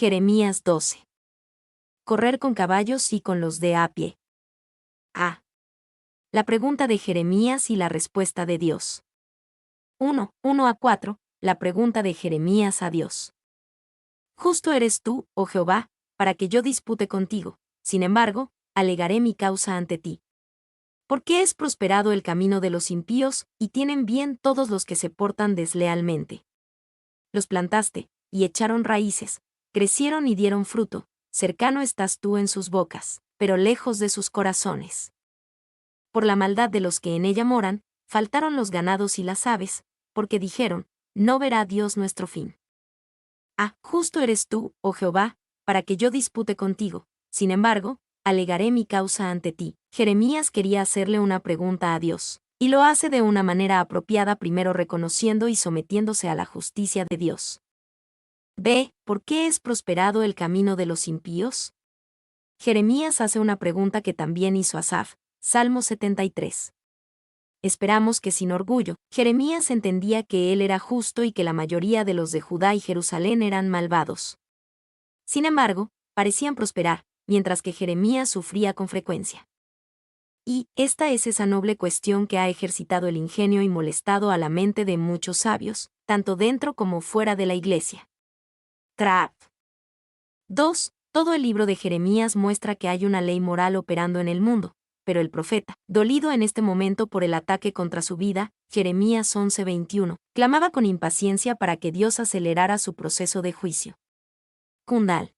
Jeremías 12. Correr con caballos y con los de a pie. A. La pregunta de Jeremías y la respuesta de Dios. 1:1-4. La pregunta de Jeremías a Dios. Justo eres tú, oh Jehová, para que yo dispute contigo. Sin embargo, alegaré mi causa ante ti. ¿Por qué es prosperado el camino de los impíos, y tienen bien todos los que se portan deslealmente? Los plantaste, y echaron raíces, crecieron y dieron fruto, cercano estás tú en sus bocas, pero lejos de sus corazones. Por la maldad de los que en ella moran, faltaron los ganados y las aves, porque dijeron, no verá Dios nuestro fin. Justo eres tú, oh Jehová, para que yo dispute contigo. Sin embargo, alegaré mi causa ante ti. Jeremías quería hacerle una pregunta a Dios, y lo hace de una manera apropiada, primero reconociendo y sometiéndose a la justicia de Dios. B. ¿Por qué es prosperado el camino de los impíos? Jeremías hace una pregunta que también hizo Asaf, Salmo 73. Esperamos que sin orgullo, Jeremías entendía que él era justo y que la mayoría de los de Judá y Jerusalén eran malvados. Sin embargo, parecían prosperar, mientras que Jeremías sufría con frecuencia. Y esta es esa noble cuestión que ha ejercitado el ingenio y molestado a la mente de muchos sabios, tanto dentro como fuera de la iglesia. 2. Todo el libro de Jeremías muestra que hay una ley moral operando en el mundo, pero el profeta, dolido en este momento por el ataque contra su vida, Jeremías 11:21, clamaba con impaciencia para que Dios acelerara su proceso de juicio. Kundal.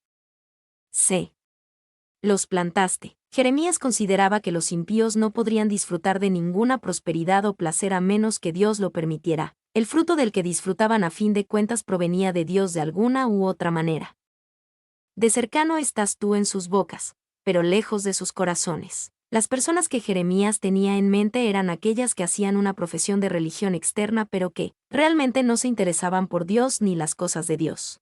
C. Los plantaste. Jeremías consideraba que los impíos no podrían disfrutar de ninguna prosperidad o placer a menos que Dios lo permitiera. El fruto del que disfrutaban a fin de cuentas provenía de Dios de alguna u otra manera. De cercano estás tú en sus bocas, pero lejos de sus corazones. Las personas que Jeremías tenía en mente eran aquellas que hacían una profesión de religión externa pero que, realmente no se interesaban por Dios ni las cosas de Dios.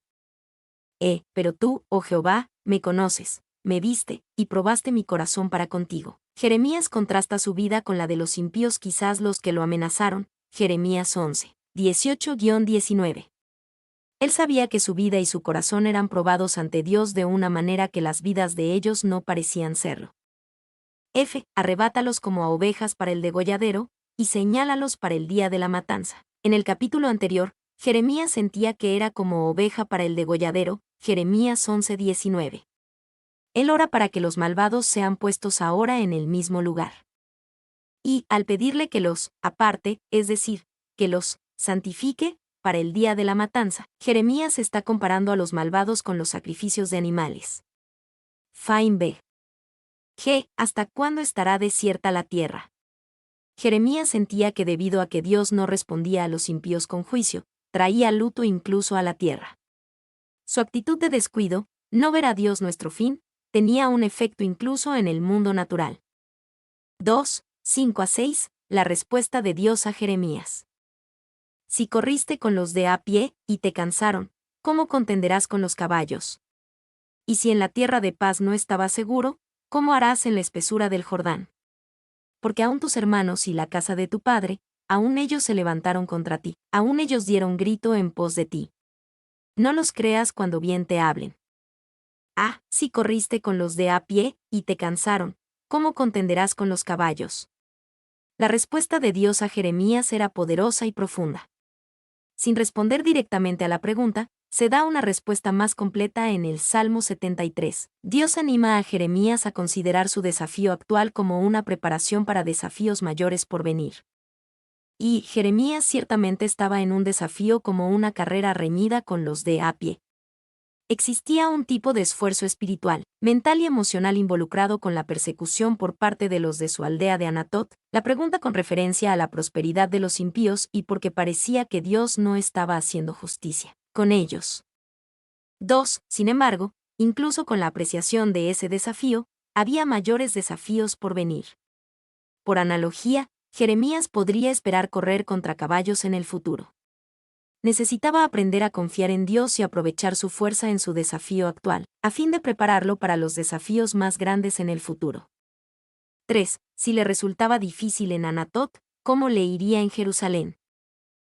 Pero tú, oh Jehová, me conoces, me viste, y probaste mi corazón para contigo. Jeremías contrasta su vida con la de los impíos, quizás los que lo amenazaron. Jeremías 11:18-19. Él sabía que su vida y su corazón eran probados ante Dios de una manera que las vidas de ellos no parecían serlo. Arrebátalos como a ovejas para el degolladero, y señálalos para el día de la matanza. En el capítulo anterior, Jeremías sentía que era como oveja para el degolladero, Jeremías 11:19. Él ora para que los malvados sean puestos ahora en el mismo lugar. Y, al pedirle que los aparte, es decir, que los santifique, para el día de la matanza, Jeremías está comparando a los malvados con los sacrificios de animales. Fain B. G. ¿Hasta cuándo estará desierta la tierra? Jeremías sentía que debido a que Dios no respondía a los impíos con juicio, traía luto incluso a la tierra. Su actitud de descuido, no ver a Dios nuestro fin, tenía un efecto incluso en el mundo natural. 2:5-6. La respuesta de Dios a Jeremías. Si corriste con los de a pie, y te cansaron, ¿cómo contenderás con los caballos? Y si en la tierra de paz no estabas seguro, ¿cómo harás en la espesura del Jordán? Porque aún tus hermanos y la casa de tu padre, aún ellos se levantaron contra ti, aún ellos dieron grito en pos de ti. No los creas cuando bien te hablen. Si corriste con los de a pie, y te cansaron, ¿cómo contenderás con los caballos? La respuesta de Dios a Jeremías era poderosa y profunda. Sin responder directamente a la pregunta, se da una respuesta más completa en el Salmo 73. Dios anima a Jeremías a considerar su desafío actual como una preparación para desafíos mayores por venir. Y Jeremías ciertamente estaba en un desafío como una carrera reñida con los de a pie. Existía un tipo de esfuerzo espiritual, mental y emocional involucrado con la persecución por parte de los de su aldea de Anatot, la pregunta con referencia a la prosperidad de los impíos y porque parecía que Dios no estaba haciendo justicia con ellos. Sin embargo, incluso con la apreciación de ese desafío, había mayores desafíos por venir. Por analogía, Jeremías podría esperar correr contra caballos en el futuro. Necesitaba aprender a confiar en Dios y aprovechar su fuerza en su desafío actual, a fin de prepararlo para los desafíos más grandes en el futuro. 3. Si le resultaba difícil en Anatot, ¿cómo le iría en Jerusalén?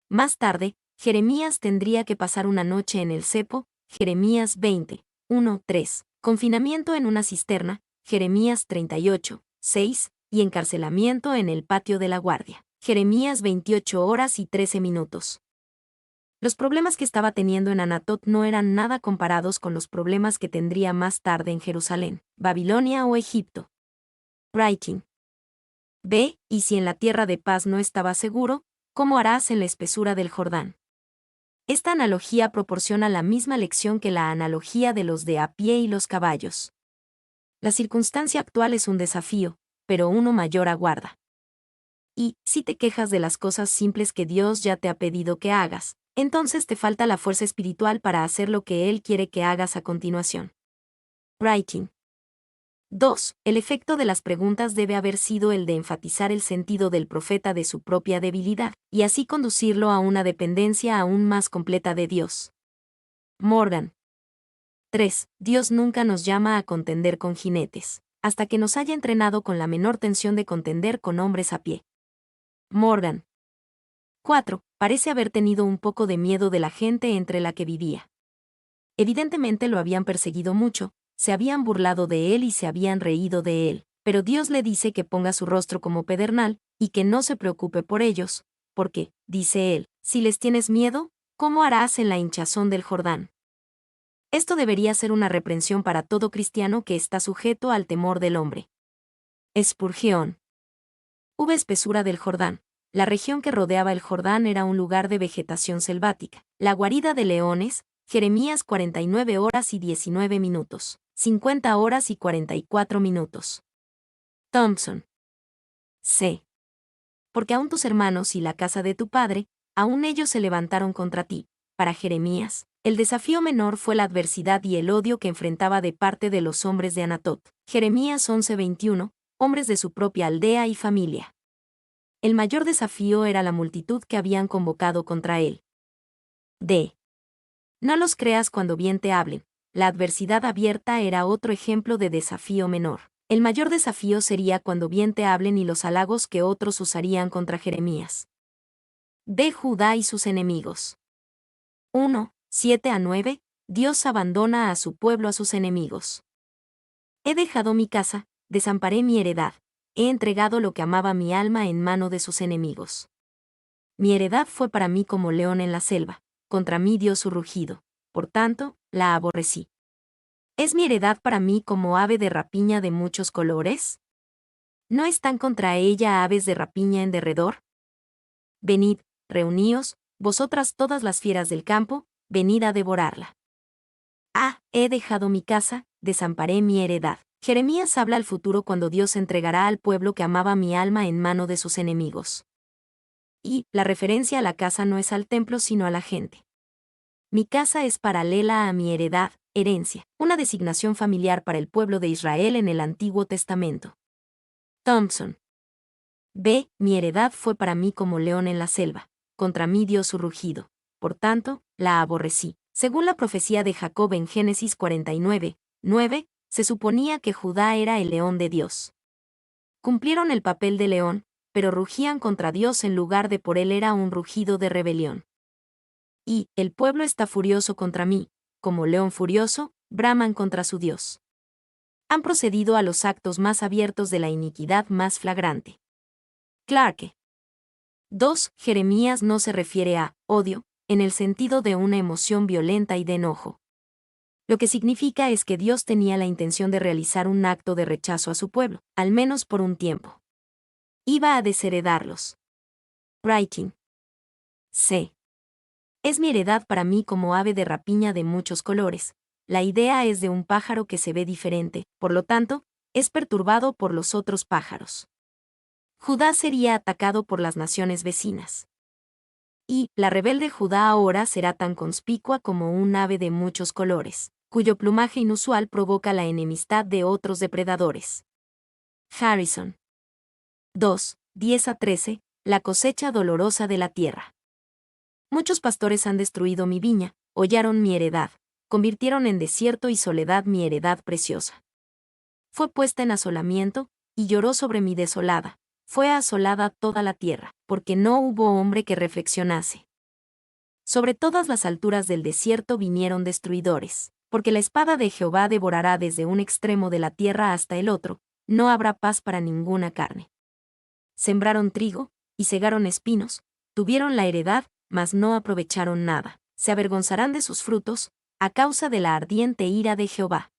Más tarde, Jeremías tendría que pasar una noche en el cepo, Jeremías 20, 1:3. Confinamiento en una cisterna, Jeremías 38, 6, y encarcelamiento en el patio de la guardia, Jeremías 28 horas y 13 minutos. Los problemas que estaba teniendo en Anatot no eran nada comparados con los problemas que tendría más tarde en Jerusalén, Babilonia o Egipto. Writing. B. Y si en la tierra de paz no estaba seguro, ¿cómo harás en la espesura del Jordán? Esta analogía proporciona la misma lección que la analogía de los de a pie y los caballos. La circunstancia actual es un desafío, pero uno mayor aguarda. Y, si te quejas de las cosas simples que Dios ya te ha pedido que hagas, entonces te falta la fuerza espiritual para hacer lo que Él quiere que hagas a continuación. Writing. 2. El efecto de las preguntas debe haber sido el de enfatizar el sentido del profeta de su propia debilidad, y así conducirlo a una dependencia aún más completa de Dios. Morgan. 3. Dios nunca nos llama a contender con jinetes, hasta que nos haya entrenado con la menor tensión de contender con hombres a pie. Morgan. 4. Parece haber tenido un poco de miedo de la gente entre la que vivía. Evidentemente lo habían perseguido mucho, se habían burlado de él y se habían reído de él, pero Dios le dice que ponga su rostro como pedernal, y que no se preocupe por ellos, porque, dice él, si les tienes miedo, ¿cómo harás en la hinchazón del Jordán? Esto debería ser una reprensión para todo cristiano que está sujeto al temor del hombre. Spurgeon. Hubo espesura del Jordán. La región que rodeaba el Jordán era un lugar de vegetación selvática. La guarida de leones, Jeremías 49 horas y 19 minutos, 50 horas y 44 minutos. Thompson. C. Porque aún tus hermanos y la casa de tu padre, aún ellos se levantaron contra ti. Para Jeremías, el desafío menor fue la adversidad y el odio que enfrentaba de parte de los hombres de Anatot. Jeremías 11:21, hombres de su propia aldea y familia. El mayor desafío era la multitud que habían convocado contra él. D. No los creas cuando bien te hablen. La adversidad abierta era otro ejemplo de desafío menor. El mayor desafío sería cuando bien te hablen y los halagos que otros usarían contra Jeremías. D. Judá y sus enemigos. 1, 7-9. Dios abandona a su pueblo a sus enemigos. He dejado mi casa, desamparé mi heredad, he entregado lo que amaba mi alma en mano de sus enemigos. Mi heredad fue para mí como león en la selva, contra mí dio su rugido, por tanto, la aborrecí. ¿Es mi heredad para mí como ave de rapiña de muchos colores? ¿No están contra ella aves de rapiña en derredor? Venid, reuníos, vosotras todas las fieras del campo, venid a devorarla. Ah, he dejado mi casa, desamparé mi heredad. Jeremías habla al futuro cuando Dios entregará al pueblo que amaba mi alma en mano de sus enemigos. Y, la referencia a la casa no es al templo sino a la gente. Mi casa es paralela a mi heredad, herencia, una designación familiar para el pueblo de Israel en el Antiguo Testamento. Thompson. B. Mi heredad fue para mí como león en la selva, contra mí dio su rugido, por tanto, la aborrecí. Según la profecía de Jacob en Génesis 49, 9, se suponía que Judá era el león de Dios. Cumplieron el papel de león, pero rugían contra Dios en lugar de por él era un rugido de rebelión. Y, el pueblo está furioso contra mí, como león furioso, braman contra su Dios. Han procedido a los actos más abiertos de la iniquidad más flagrante. Clarke. 2. Jeremías no se refiere a odio, en el sentido de una emoción violenta y de enojo. Lo que significa es que Dios tenía la intención de realizar un acto de rechazo a su pueblo, al menos por un tiempo. Iba a desheredarlos. Writing. C. Es mi heredad para mí como ave de rapiña de muchos colores. La idea es de un pájaro que se ve diferente, por lo tanto, es perturbado por los otros pájaros. Judá sería atacado por las naciones vecinas. Y, la rebelde Judá ahora será tan conspicua como un ave de muchos colores, cuyo plumaje inusual provoca la enemistad de otros depredadores. Harrison. 2, 10-13, la cosecha dolorosa de la tierra. Muchos pastores han destruido mi viña, hollaron mi heredad, convirtieron en desierto y soledad mi heredad preciosa. Fue puesta en asolamiento, y lloró sobre mi desolada, fue asolada toda la tierra, porque no hubo hombre que reflexionase. Sobre todas las alturas del desierto vinieron destruidores. Porque la espada de Jehová devorará desde un extremo de la tierra hasta el otro, no habrá paz para ninguna carne. Sembraron trigo, y segaron espinos, tuvieron la heredad, mas no aprovecharon nada. Se avergonzarán de sus frutos, a causa de la ardiente ira de Jehová.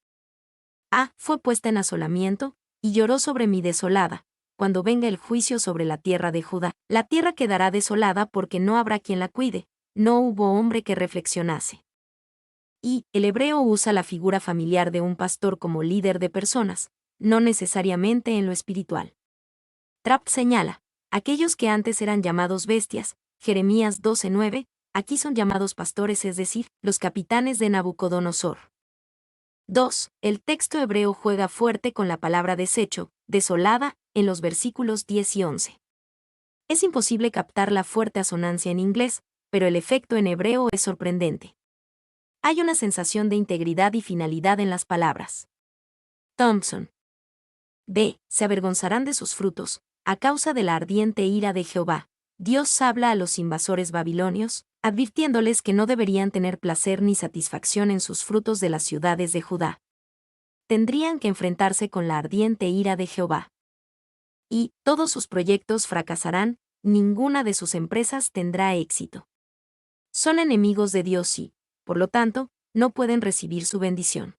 Fue puesta en asolamiento, y lloró sobre mí desolada, cuando venga el juicio sobre la tierra de Judá. La tierra quedará desolada porque no habrá quien la cuide, no hubo hombre que reflexionase. Y el hebreo usa la figura familiar de un pastor como líder de personas, no necesariamente en lo espiritual. Trapp señala, aquellos que antes eran llamados bestias, Jeremías 12:9, aquí son llamados pastores, es decir, los capitanes de Nabucodonosor. 2. El texto hebreo juega fuerte con la palabra desecho, desolada, en los versículos 10 y 11. Es imposible captar la fuerte asonancia en inglés, pero el efecto en hebreo es sorprendente. Hay una sensación de integridad y finalidad en las palabras. Thompson. Se avergonzarán de sus frutos, a causa de la ardiente ira de Jehová. Dios habla a los invasores babilonios, advirtiéndoles que no deberían tener placer ni satisfacción en sus frutos de las ciudades de Judá. Tendrían que enfrentarse con la ardiente ira de Jehová. Y todos sus proyectos fracasarán, ninguna de sus empresas tendrá éxito. Son enemigos de Dios y, por lo tanto, no pueden recibir su bendición.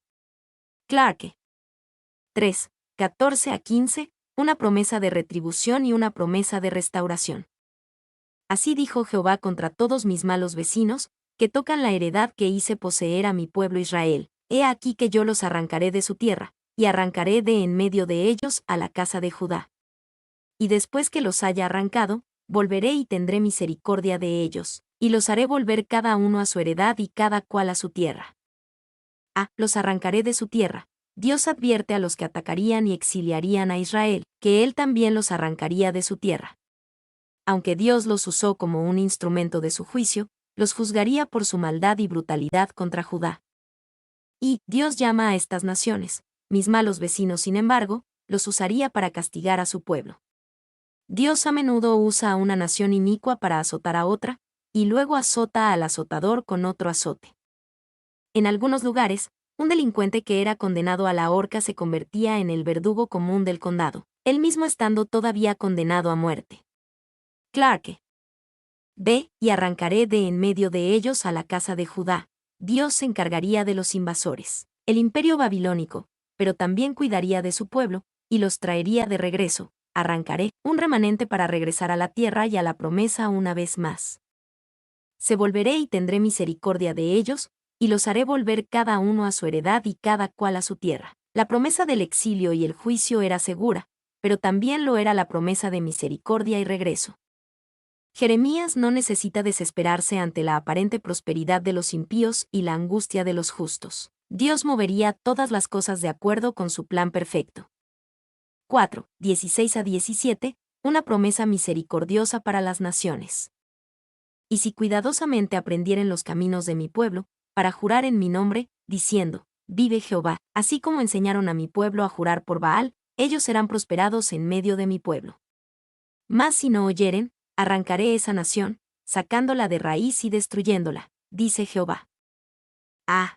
Clarke. 3. 14 a 15, una promesa de retribución y una promesa de restauración. Así dijo Jehová contra todos mis malos vecinos, que tocan la heredad que hice poseer a mi pueblo Israel. He aquí que yo los arrancaré de su tierra, y arrancaré de en medio de ellos a la casa de Judá. Y después que los haya arrancado, volveré y tendré misericordia de ellos, y los haré volver cada uno a su heredad y cada cual a su tierra. Los arrancaré de su tierra. Dios advierte a los que atacarían y exiliarían a Israel, que Él también los arrancaría de su tierra. Aunque Dios los usó como un instrumento de su juicio, los juzgaría por su maldad y brutalidad contra Judá. Y Dios llama a estas naciones, mis malos vecinos, sin embargo, los usaría para castigar a su pueblo. Dios a menudo usa a una nación inicua para azotar a otra, y luego azota al azotador con otro azote. En algunos lugares, un delincuente que era condenado a la horca se convertía en el verdugo común del condado, él mismo estando todavía condenado a muerte. Clarke. Y arrancaré de en medio de ellos a la casa de Judá. Dios se encargaría de los invasores, el imperio babilónico, pero también cuidaría de su pueblo, y los traería de regreso. Arrancaré un remanente para regresar a la tierra y a la promesa una vez más. Se volveré y tendré misericordia de ellos, y los haré volver cada uno a su heredad y cada cual a su tierra. La promesa del exilio y el juicio era segura, pero también lo era la promesa de misericordia y regreso. Jeremías no necesita desesperarse ante la aparente prosperidad de los impíos y la angustia de los justos. Dios movería todas las cosas de acuerdo con su plan perfecto. 4. 16 a 17, una promesa misericordiosa para las naciones. Y si cuidadosamente aprendieren los caminos de mi pueblo, para jurar en mi nombre, diciendo, vive Jehová, así como enseñaron a mi pueblo a jurar por Baal, ellos serán prosperados en medio de mi pueblo. Mas si no oyeren, arrancaré esa nación, sacándola de raíz y destruyéndola, dice Jehová.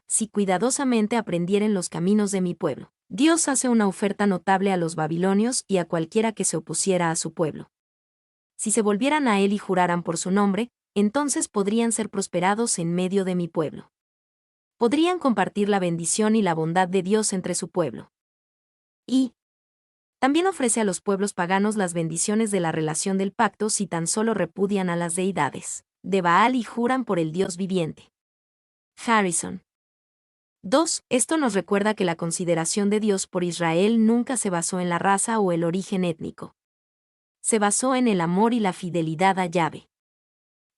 Si cuidadosamente aprendieren los caminos de mi pueblo. Dios hace una oferta notable a los babilonios y a cualquiera que se opusiera a su pueblo. Si se volvieran a él y juraran por su nombre, entonces podrían ser prosperados en medio de mi pueblo. Podrían compartir la bendición y la bondad de Dios entre su pueblo. Y también ofrece a los pueblos paganos las bendiciones de la relación del pacto si tan solo repudian a las deidades de Baal y juran por el Dios viviente. Harrison. 2. Esto nos recuerda que la consideración de Dios por Israel nunca se basó en la raza o el origen étnico. Se basó en el amor y la fidelidad a Yahvé.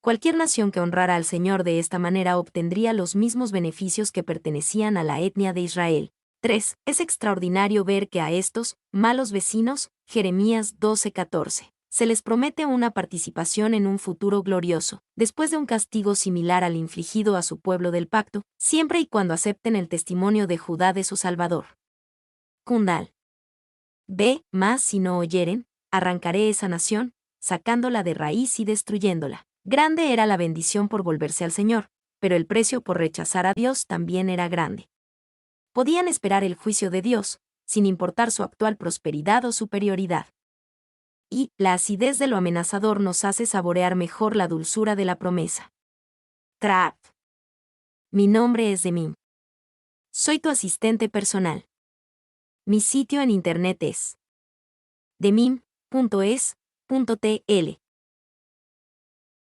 Cualquier nación que honrara al Señor de esta manera obtendría los mismos beneficios que pertenecían a la etnia de Israel. 3. Es extraordinario ver que a estos malos vecinos, Jeremías 12:14, se les promete una participación en un futuro glorioso, después de un castigo similar al infligido a su pueblo del pacto, siempre y cuando acepten el testimonio de Judá de su Salvador. Kundal. Mas si no oyeren, arrancaré esa nación, sacándola de raíz y destruyéndola. Grande era la bendición por volverse al Señor, pero el precio por rechazar a Dios también era grande. podían esperar el juicio de Dios, sin importar su actual prosperidad o superioridad. Y la acidez de lo amenazador nos hace saborear mejor la dulzura de la promesa. Trap. Mi nombre es Demim. Soy tu asistente personal. Mi sitio en internet es demim.es.tl.